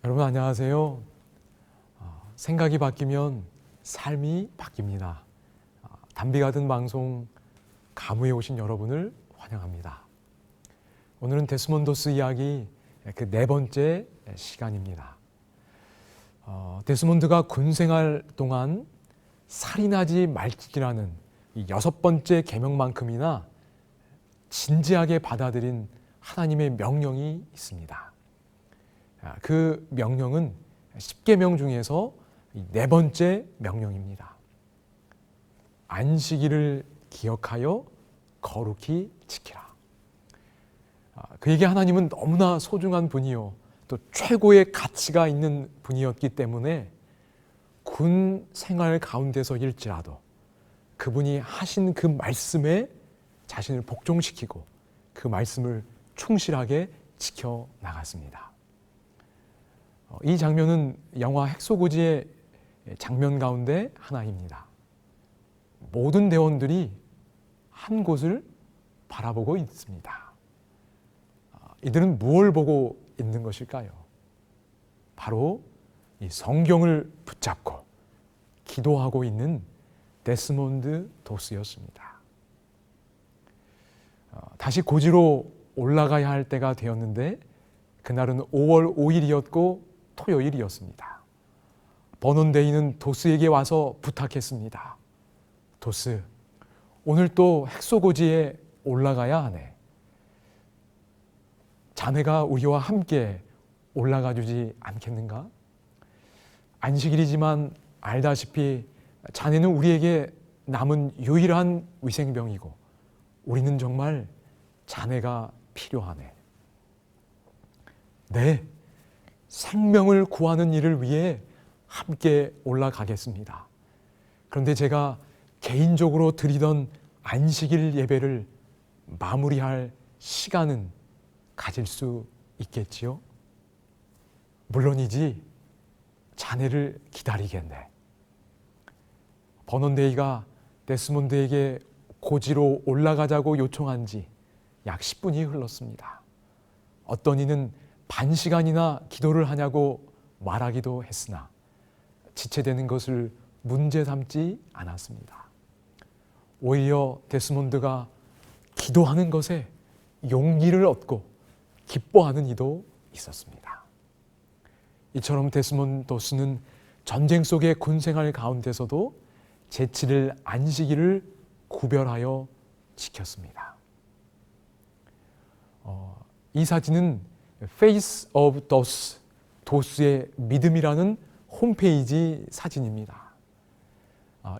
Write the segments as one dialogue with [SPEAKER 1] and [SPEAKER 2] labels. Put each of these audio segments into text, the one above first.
[SPEAKER 1] 여러분 안녕하세요. 생각이 바뀌면 삶이 바뀝니다. 담비 가든 방송 가무에 오신 여러분을 환영합니다. 오늘은 데스몬드스 이야기 그 네 번째 시간입니다. 데스몬드가 군 생활 동안 살인하지 말지라는 이 여섯 번째 계명만큼이나 진지하게 받아들인 하나님의 명령이 있습니다. 그 명령은 10계명 중에서 네 번째 명령입니다. 안식일을 기억하여 거룩히 지키라. 그에게 하나님은 너무나 소중한 분이요 또 최고의 가치가 있는 분이었기 때문에 군 생활 가운데서일지라도 그분이 하신 그 말씀에 자신을 복종시키고 그 말씀을 충실하게 지켜나갔습니다. 이 장면은 영화 핵소고지의 장면 가운데 하나입니다. 모든 대원들이 한 곳을 바라보고 있습니다. 이들은 무엇을 보고 있는 것일까요? 바로 이 성경을 붙잡고 기도하고 있는 데스몬드 도스였습니다. 다시 고지로 올라가야 할 때가 되었는데 그날은 5월 5일이었고 토요일이었습니다. 버논데이는 도스에게 와서 부탁했습니다. 도스, 오늘 또 핵소고지에 올라가야 하네. 자네가 우리와 함께 올라가 주지 않겠는가? 안식일이지만 알다시피 자네는 우리에게 남은 유일한 위생병이고 우리는 정말 자네가 필요하네. 네, 생명을 구하는 일을 위해 함께 올라가겠습니다. 그런데 제가 개인적으로 드리던 안식일 예배를 마무리할 시간은 가질 수 있겠지요? 물론이지, 자네를 기다리겠네. 버논데이가 데스몬드에게 고지로 올라가자고 요청한 지 약 10분이 흘렀습니다. 어떤 이는 반시간이나 기도를 하냐고 말하기도 했으나 지체되는 것을 문제 삼지 않았습니다. 오히려 데스몬드가 기도하는 것에 용기를 얻고 기뻐하는 이도 있었습니다. 이처럼 데스몬드 도스는 전쟁 속의 군생활 가운데서도 제7일 안식일을 구별하여 지켰습니다. 이 사진은 Face of DOS, 도스의 믿음이라는 홈페이지 사진입니다.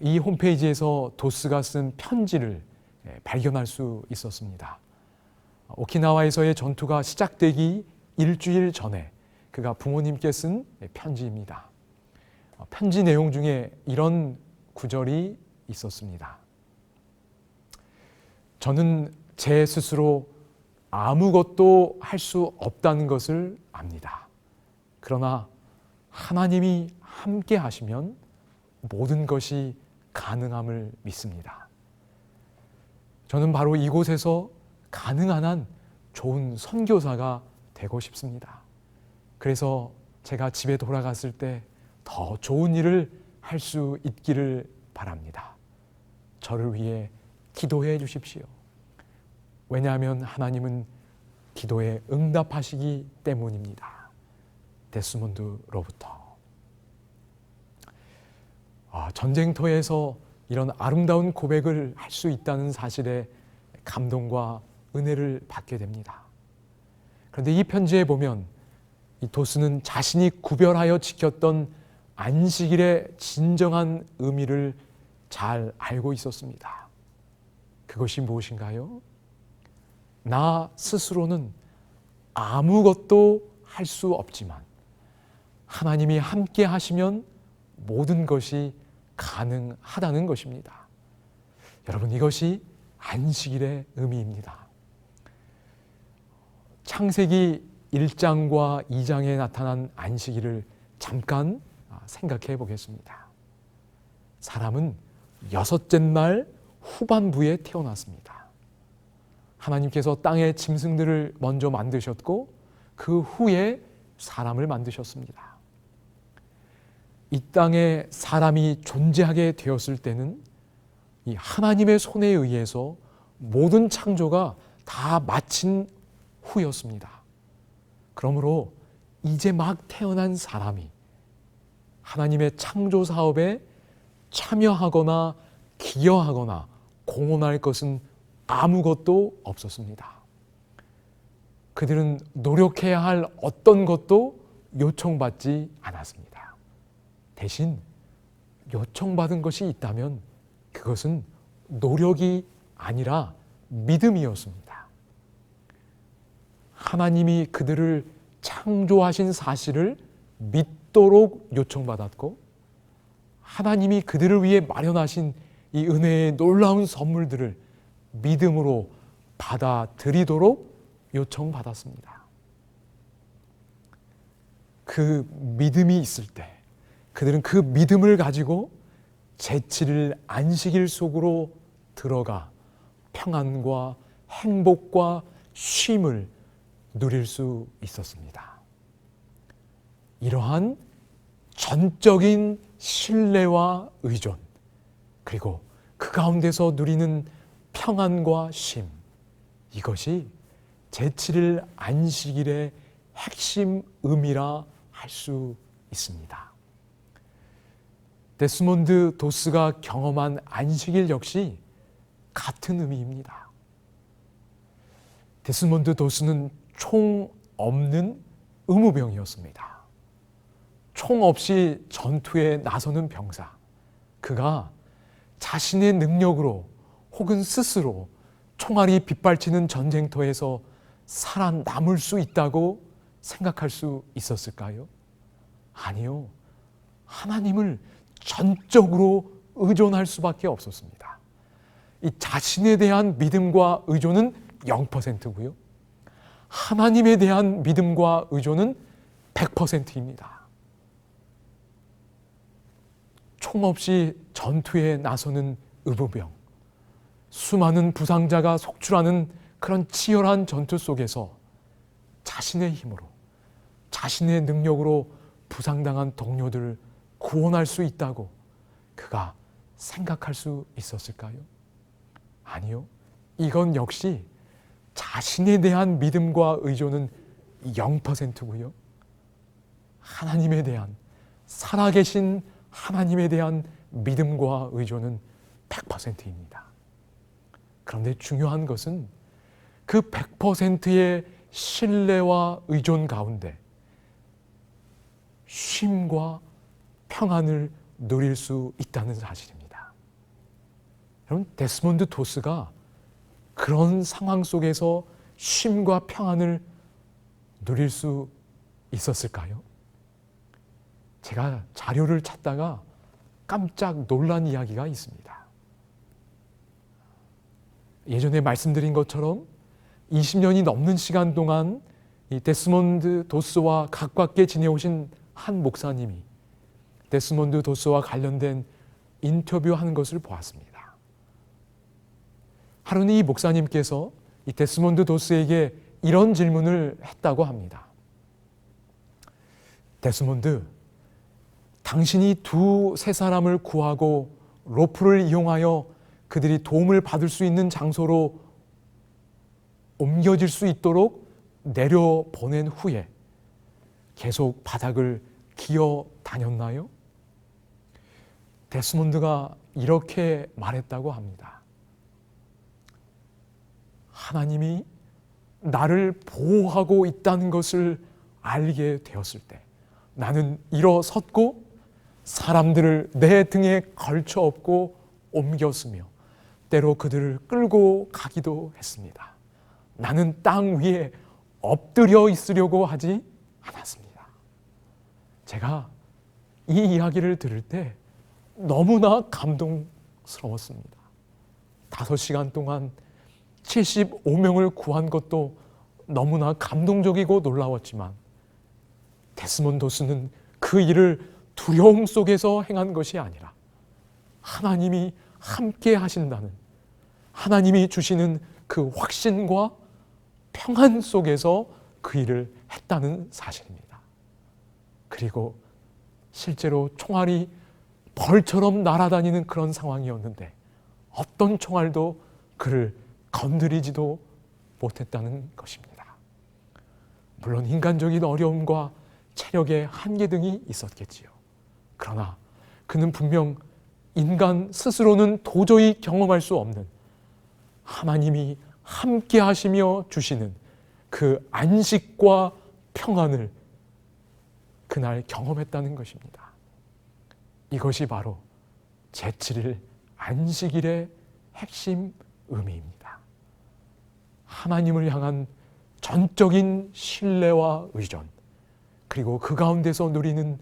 [SPEAKER 1] 이 홈페이지에서 도스가 쓴 편지를 발견할 수 있었습니다. 오키나와에서의 전투가 시작되기 일주일 전에 그가 부모님께 쓴 편지입니다. 편지 내용 중에 이런 구절이 있었습니다. 저는 제 스스로 아무것도 할 수 없다는 것을 압니다. 그러나 하나님이 함께 하시면 모든 것이 가능함을 믿습니다. 저는 바로 이곳에서 가능한 한 좋은 선교사가 되고 싶습니다. 그래서 제가 집에 돌아갔을 때 더 좋은 일을 할 수 있기를 바랍니다. 저를 위해 기도해 주십시오. 왜냐하면 하나님은 기도에 응답하시기 때문입니다. 데스몬드로부터. 전쟁터에서 이런 아름다운 고백을 할 수 있다는 사실에 감동과 은혜를 받게 됩니다. 그런데 이 편지에 보면 이 도스는 자신이 구별하여 지켰던 안식일의 진정한 의미를 잘 알고 있었습니다. 그것이 무엇인가요? 나 스스로는 아무것도 할 수 없지만 하나님이 함께 하시면 모든 것이 가능하다는 것입니다. 여러분, 이것이 안식일의 의미입니다. 창세기 1장과 2장에 나타난 안식일을 잠깐 생각해 보겠습니다. 사람은 여섯째 날 후반부에 태어났습니다. 하나님께서 땅의 짐승들을 먼저 만드셨고 그 후에 사람을 만드셨습니다. 이 땅에 사람이 존재하게 되었을 때는 이 하나님의 손에 의해서 모든 창조가 다 마친 후였습니다. 그러므로 이제 막 태어난 사람이 하나님의 창조 사업에 참여하거나 기여하거나 공헌할 것은 아무것도 없었습니다. 그들은 노력해야 할 어떤 것도 요청받지 않았습니다. 대신 요청받은 것이 있다면 그것은 노력이 아니라 믿음이었습니다. 하나님이 그들을 창조하신 사실을 믿도록 요청받았고, 하나님이 그들을 위해 마련하신 이 은혜의 놀라운 선물들을 믿음으로 받아들이도록 요청받았습니다. 그 믿음이 있을 때 그들은 그 믿음을 가지고 제7일 안식일 속으로 들어가 평안과 행복과 쉼을 누릴 수 있었습니다. 이러한 전적인 신뢰와 의존, 그리고 그 가운데서 누리는 평안과 쉼, 이것이 제7일 안식일의 핵심 의미라 할 수 있습니다. 데스몬드 도스가 경험한 안식일 역시 같은 의미입니다. 데스몬드 도스는 총 없는 의무병이었습니다. 총 없이 전투에 나서는 병사, 그가 자신의 능력으로 혹은 스스로 총알이 빗발치는 전쟁터에서 살아남을 수 있다고 생각할 수 있었을까요? 아니요. 하나님을 전적으로 의존할 수밖에 없었습니다. 이 자신에 대한 믿음과 의존은 0%고요. 하나님에 대한 믿음과 의존은 100%입니다. 총 없이 전투에 나서는 의무병, 수많은 부상자가 속출하는 그런 치열한 전투 속에서 자신의 힘으로, 자신의 능력으로 부상당한 동료들을 구원할 수 있다고 그가 생각할 수 있었을까요? 아니요. 이건 역시 자신에 대한 믿음과 의존은 0%고요. 하나님에 대한, 살아계신 하나님에 대한 믿음과 의존은 100%입니다. 그런데 중요한 것은 그 100%의 신뢰와 의존 가운데 쉼과 평안을 누릴 수 있다는 사실입니다. 여러분, 데스몬드 도스가 그런 상황 속에서 쉼과 평안을 누릴 수 있었을까요? 제가 자료를 찾다가 깜짝 놀란 이야기가 있습니다. 예전에 말씀드린 것처럼 20년이 넘는 시간 동안 이 데스몬드 도스와 가깝게 지내오신 한 목사님이 데스몬드 도스와 관련된 인터뷰하는 것을 보았습니다. 하루는 이 목사님께서 이 데스몬드 도스에게 이런 질문을 했다고 합니다. 데스몬드, 당신이 두세 사람을 구하고 로프를 이용하여 그들이 도움을 받을 수 있는 장소로 옮겨질 수 있도록 내려보낸 후에 계속 바닥을 기어 다녔나요? 데스몬드가 이렇게 말했다고 합니다. 하나님이 나를 보호하고 있다는 것을 알게 되었을 때 나는 일어섰고 사람들을 내 등에 걸쳐 업고 옮겼으며 때로 그들을 끌고 가기도 했습니다. 나는 땅 위에 엎드려 있으려고 하지 않았습니다. 제가 이 이야기를 들을 때 너무나 감동스러웠습니다. 5시간 동안 75명을 구한 것도 너무나 감동적이고 놀라웠지만 데스몬드 도스는 그 일을 두려움 속에서 행한 것이 아니라 하나님이 함께 하신다는, 하나님이 주시는 그 확신과 평안 속에서 그 일을 했다는 사실입니다. 그리고 실제로 총알이 벌처럼 날아다니는 그런 상황이었는데 어떤 총알도 그를 건드리지도 못했다는 것입니다. 물론 인간적인 어려움과 체력의 한계 등이 있었겠지요. 그러나 그는 분명 인간 스스로는 도저히 경험할 수 없는 하나님이 함께 하시며 주시는 그 안식과 평안을 그날 경험했다는 것입니다. 이것이 바로 제7일 안식일의 핵심 의미입니다. 하나님을 향한 전적인 신뢰와 의존, 그리고 그 가운데서 누리는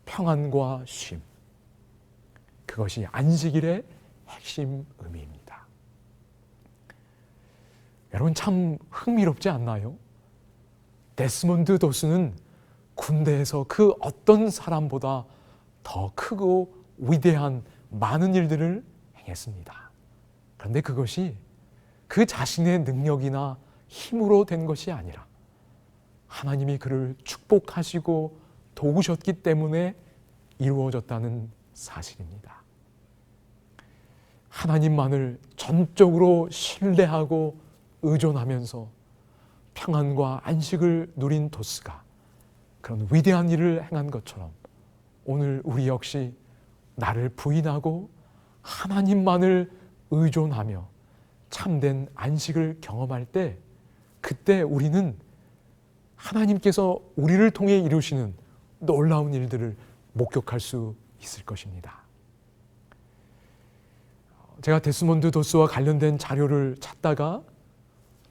[SPEAKER 1] 평안과 쉼, 그것이 안식일의 핵심 의미입니다. 여러분, 참 흥미롭지 않나요? 데스몬드 도스는 군대에서 그 어떤 사람보다 더 크고 위대한 많은 일들을 행했습니다. 그런데 그것이 그 자신의 능력이나 힘으로 된 것이 아니라 하나님이 그를 축복하시고 도우셨기 때문에 이루어졌다는 사실입니다. 하나님만을 전적으로 신뢰하고 의존하면서 평안과 안식을 누린 도스가 그런 위대한 일을 행한 것처럼 오늘 우리 역시 나를 부인하고 하나님만을 의존하며 참된 안식을 경험할 때, 그때 우리는 하나님께서 우리를 통해 이루시는 놀라운 일들을 목격할 수 있을 것입니다. 제가 데스몬드 도스와 관련된 자료를 찾다가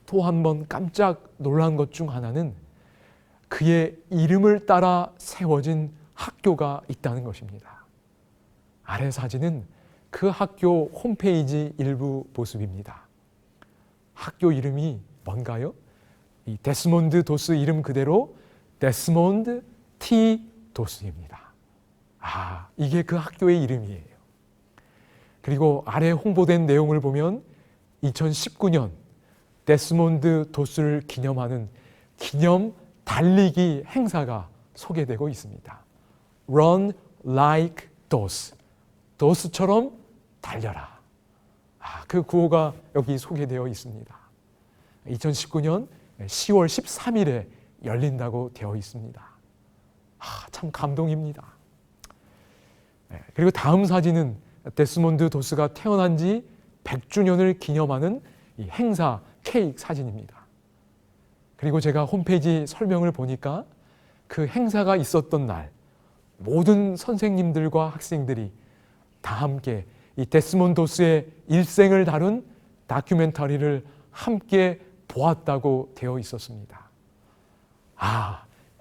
[SPEAKER 1] 또 한 번 깜짝 놀란 것 중 하나는 그의 이름을 따라 세워진 학교가 있다는 것입니다. 아래 사진은 그 학교 홈페이지 일부 모습입니다. 학교 이름이 뭔가요? 이 데스몬드 도스 이름 그대로 데스몬드 T 도스입니다. 이게 그 학교의 이름이에요. 그리고 아래 홍보된 내용을 보면 2019년 데스몬드 도스를 기념하는 기념 달리기 행사가 소개되고 있습니다. Run like DOS. 도스처럼 달려라. 그 구호가 여기 소개되어 있습니다. 2019년 10월 13일에 열린다고 되어 있습니다. 참 감동입니다. 그리고 다음 사진은 데스몬드 도스가 태어난 지 100주년을 기념하는 이 행사 케이크 사진입니다. 그리고 제가 홈페이지 설명을 보니까 그 행사가 있었던 날 모든 선생님들과 학생들이 다 함께 이 데스몬드 도스의 일생을 다룬 다큐멘터리를 함께 보았다고 되어 있었습니다.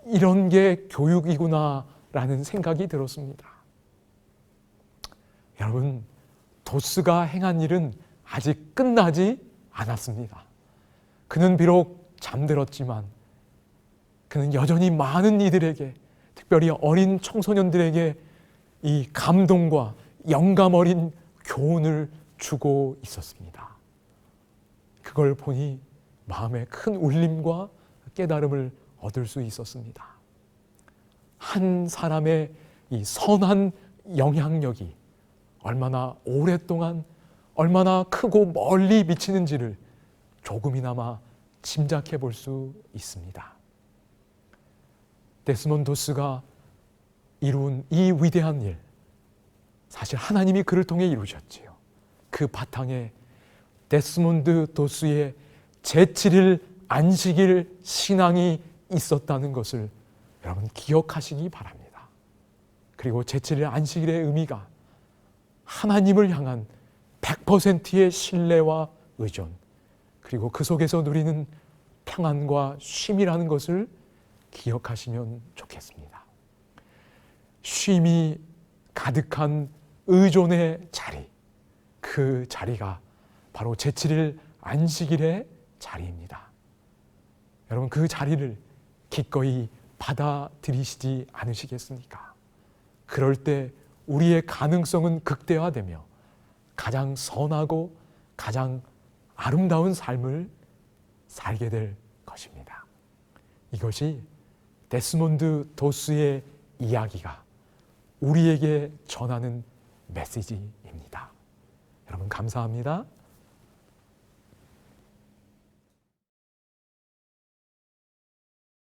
[SPEAKER 1] 이런 게 교육이구나 라는 생각이 들었습니다. 여러분, 도스가 행한 일은 아직 끝나지 않았습니다. 그는 비록 잠들었지만 그는 여전히 많은 이들에게, 특별히 어린 청소년들에게 이 감동과 영감 어린 교훈을 주고 있었습니다. 그걸 보니 마음에 큰 울림과 깨달음을 얻을 수 있었습니다. 한 사람의 이 선한 영향력이 얼마나 오랫동안 얼마나 크고 멀리 미치는지를 조금이나마 짐작해 볼 수 있습니다. 데스몬드 도스가 이룬 이 위대한 일, 사실 하나님이 그를 통해 이루셨지요. 그 바탕에 데스몬드 도스의 제7일 안식일 신앙이 있었다는 것을 여러분 기억하시기 바랍니다. 그리고 제7일 안식일의 의미가 하나님을 향한 100%의 신뢰와 의존, 그리고 그 속에서 누리는 평안과 쉼이라는 것을 기억하시면 좋겠습니다. 쉼이 가득한 의존의 자리, 그 자리가 바로 제7일 안식일의 자리입니다. 여러분, 그 자리를 기꺼이 받아들이시지 않으시겠습니까? 그럴 때 우리의 가능성은 극대화되며 가장 선하고 가장 아름다운 삶을 살게 될 것입니다. 이것이 데스몬드 도스의 이야기가 우리에게 전하는 메시지입니다. 여러분 감사합니다.